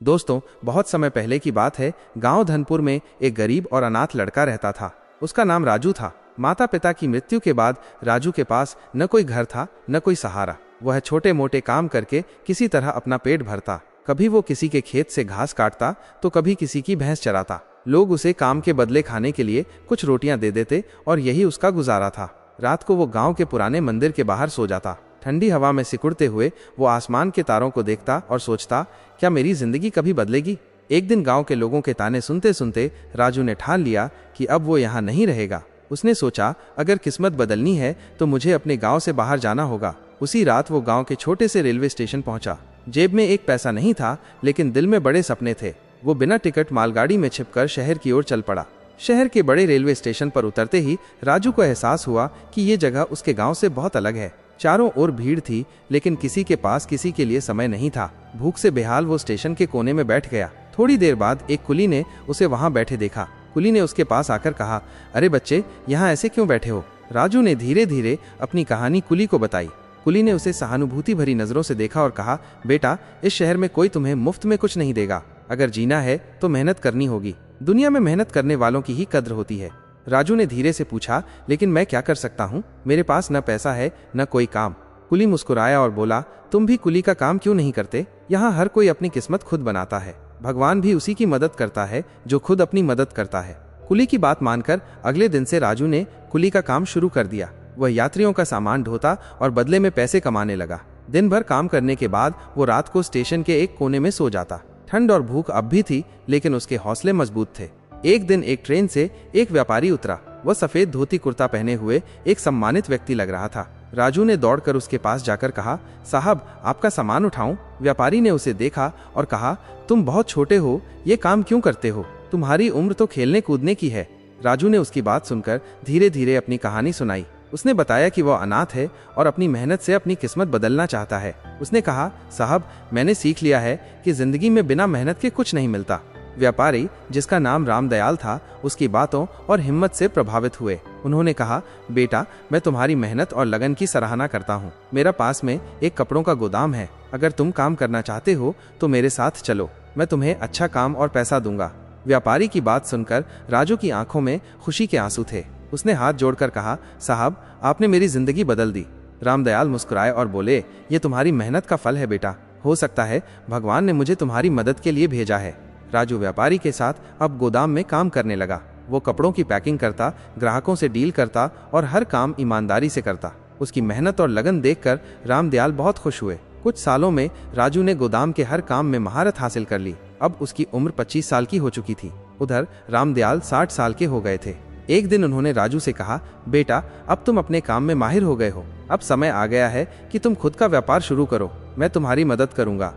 दोस्तों, बहुत समय पहले की बात है। गांव धनपुर में एक गरीब और अनाथ लड़का रहता था। उसका नाम राजू था। माता पिता की मृत्यु के बाद राजू के पास न कोई घर था न कोई सहारा। वह छोटे मोटे काम करके किसी तरह अपना पेट भरता। कभी वो किसी के खेत से घास काटता तो कभी किसी की भैंस चराता। लोग उसे काम के बदले खाने के लिए कुछ रोटियां दे देते और यही उसका गुजारा था। रात को वो गांव के पुराने मंदिर के बाहर सो जाता। ठंडी हवा में सिकुड़ते हुए वो आसमान के तारों को देखता और सोचता, क्या मेरी जिंदगी कभी बदलेगी। एक दिन गांव के लोगों के ताने सुनते सुनते राजू ने ठान लिया कि अब वो यहाँ नहीं रहेगा। उसने सोचा, अगर किस्मत बदलनी है तो मुझे अपने गांव से बाहर जाना होगा। उसी रात वो गांव के छोटे से रेलवे स्टेशन पहुंचा। जेब में एक पैसा नहीं था, लेकिन दिल में बड़े सपने थे। वो बिना टिकट मालगाड़ी में छिपकर शहर की ओर चल पड़ा। शहर के बड़े रेलवे स्टेशन पर उतरते ही राजू को एहसास हुआ कि ये जगह उसके गांव से बहुत अलग है। चारों ओर भीड़ थी, लेकिन किसी के पास किसी के लिए समय नहीं था। भूख से बेहाल वो स्टेशन के कोने में बैठ गया। थोड़ी देर बाद एक कुली ने उसे वहां बैठे देखा। कुली ने उसके पास आकर कहा, अरे बच्चे, यहाँ ऐसे क्यों बैठे हो। राजू ने धीरे धीरे अपनी कहानी कुली को बताई। कुली ने उसे सहानुभूति भरी नजरों से देखा और कहा, बेटा, इस शहर में कोई तुम्हें मुफ्त में कुछ नहीं देगा। अगर जीना है तो मेहनत करनी होगी। दुनिया में मेहनत करने वालों की ही कद्र होती है। राजू ने धीरे से पूछा, लेकिन मैं क्या कर सकता हूँ? मेरे पास न पैसा है न कोई काम। कुली मुस्कुराया और बोला, तुम भी कुली का काम क्यों नहीं करते? यहाँ हर कोई अपनी किस्मत खुद बनाता है। भगवान भी उसी की मदद करता है जो खुद अपनी मदद करता है। कुली की बात मानकर अगले दिन से राजू ने कुली का काम शुरू कर दिया। वह यात्रियों का सामान ढोता और बदले में पैसे कमाने लगा। दिन भर काम करने के बाद वो रात को स्टेशन के एक कोने में सो जाता। ठंड और भूख अब भी थी, लेकिन उसके हौसले मजबूत थे। एक दिन एक ट्रेन से एक व्यापारी उतरा। वह सफेद धोती कुर्ता पहने हुए एक सम्मानित व्यक्ति लग रहा था। राजू ने दौड़कर उसके पास जाकर कहा, साहब, आपका सामान उठाऊं? व्यापारी ने उसे देखा और कहा, तुम बहुत छोटे हो, ये काम क्यों करते हो? तुम्हारी उम्र तो खेलने कूदने की है। राजू ने उसकी बात सुनकर धीरे धीरे अपनी कहानी सुनाई। उसने बताया कि वह अनाथ है और अपनी मेहनत से अपनी किस्मत बदलना चाहता है। उसने कहा, साहब, मैंने सीख लिया है कि जिंदगी में बिना मेहनत के कुछ नहीं मिलता। व्यापारी, जिसका नाम रामदयाल था, उसकी बातों और हिम्मत से प्रभावित हुए। उन्होंने कहा, बेटा, मैं तुम्हारी मेहनत और लगन की सराहना करता हूँ। मेरा पास में एक कपड़ों का गोदाम है। अगर तुम काम करना चाहते हो तो मेरे साथ चलो। मैं तुम्हें अच्छा काम और पैसा दूंगा। व्यापारी की बात सुनकर राजू की आंखों में खुशी के आंसू थे। उसने हाथ जोड़कर कहा, साहब, आपने मेरी जिंदगी बदल दी। रामदयाल मुस्कुराए और बोले, ये तुम्हारी मेहनत का फल है बेटा। हो सकता है भगवान ने मुझे तुम्हारी मदद के लिए भेजा है। राजू व्यापारी के साथ अब गोदाम में काम करने लगा। वो कपड़ों की पैकिंग करता, ग्राहकों से डील करता और हर काम ईमानदारी से करता। उसकी मेहनत और लगन देखकर रामदयाल बहुत खुश हुए। कुछ सालों में राजू ने गोदाम के हर काम में महारत हासिल कर ली। अब उसकी उम्र 25 साल की हो चुकी थी। उधर रामदयाल 60 साल के हो गए थे। एक दिन उन्होंने राजू से कहा, बेटा, अब तुम अपने काम में माहिर हो गए हो। अब समय आ गया है कि तुम खुद का व्यापार शुरू करो। मैं तुम्हारी मदद करूंगा।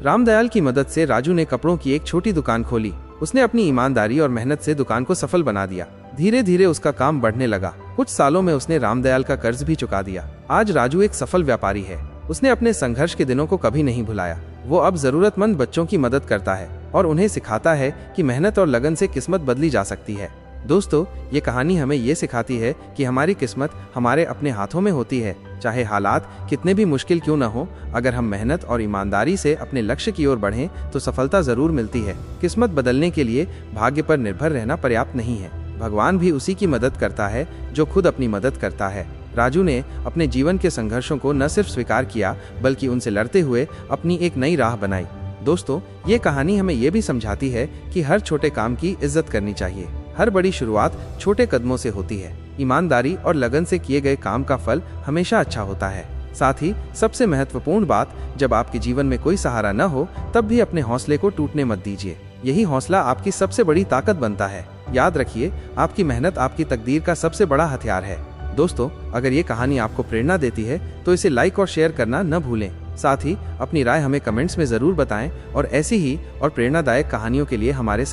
रामदयाल की मदद से राजू ने कपड़ों की एक छोटी दुकान खोली। उसने अपनी ईमानदारी और मेहनत से दुकान को सफल बना दिया। धीरे धीरे उसका काम बढ़ने लगा। कुछ सालों में उसने रामदयाल का कर्ज भी चुका दिया। आज राजू एक सफल व्यापारी है। उसने अपने संघर्ष के दिनों को कभी नहीं भुलाया। वो अब जरूरतमंद बच्चों की मदद करता है और उन्हें सिखाता है कि मेहनत और लगन से किस्मत बदली जा सकती है। दोस्तों, ये कहानी हमें ये सिखाती है कि हमारी किस्मत हमारे अपने हाथों में होती है। चाहे हालात कितने भी मुश्किल क्यों न हो, अगर हम मेहनत और ईमानदारी से अपने लक्ष्य की ओर बढ़ें तो सफलता जरूर मिलती है। किस्मत बदलने के लिए भाग्य पर निर्भर रहना पर्याप्त नहीं है। भगवान भी उसी की मदद करता है जो खुद अपनी मदद करता है। राजू ने अपने जीवन के संघर्षों को न सिर्फ स्वीकार किया, बल्कि उनसे लड़ते हुए अपनी एक नई राह बनाई। दोस्तों, ये कहानी हमें ये भी समझाती है कि हर छोटे काम की इज्जत करनी चाहिए। हर बड़ी शुरुआत छोटे कदमों से होती है। ईमानदारी और लगन से किए गए काम का फल हमेशा अच्छा होता है। साथ ही सबसे महत्वपूर्ण बात, जब आपके जीवन में कोई सहारा न हो, तब भी अपने हौसले को टूटने मत दीजिए। यही हौसला आपकी सबसे बड़ी ताकत बनता है। याद रखिए, आपकी मेहनत आपकी तकदीर का सबसे बड़ा हथियार है। दोस्तों, अगर ये कहानी आपको प्रेरणा देती है तो इसे लाइक और शेयर करना न भूलें। साथ ही अपनी राय हमें कमेंट्स में जरूर बताएं और ऐसी ही और प्रेरणादायक कहानियों के लिए हमारे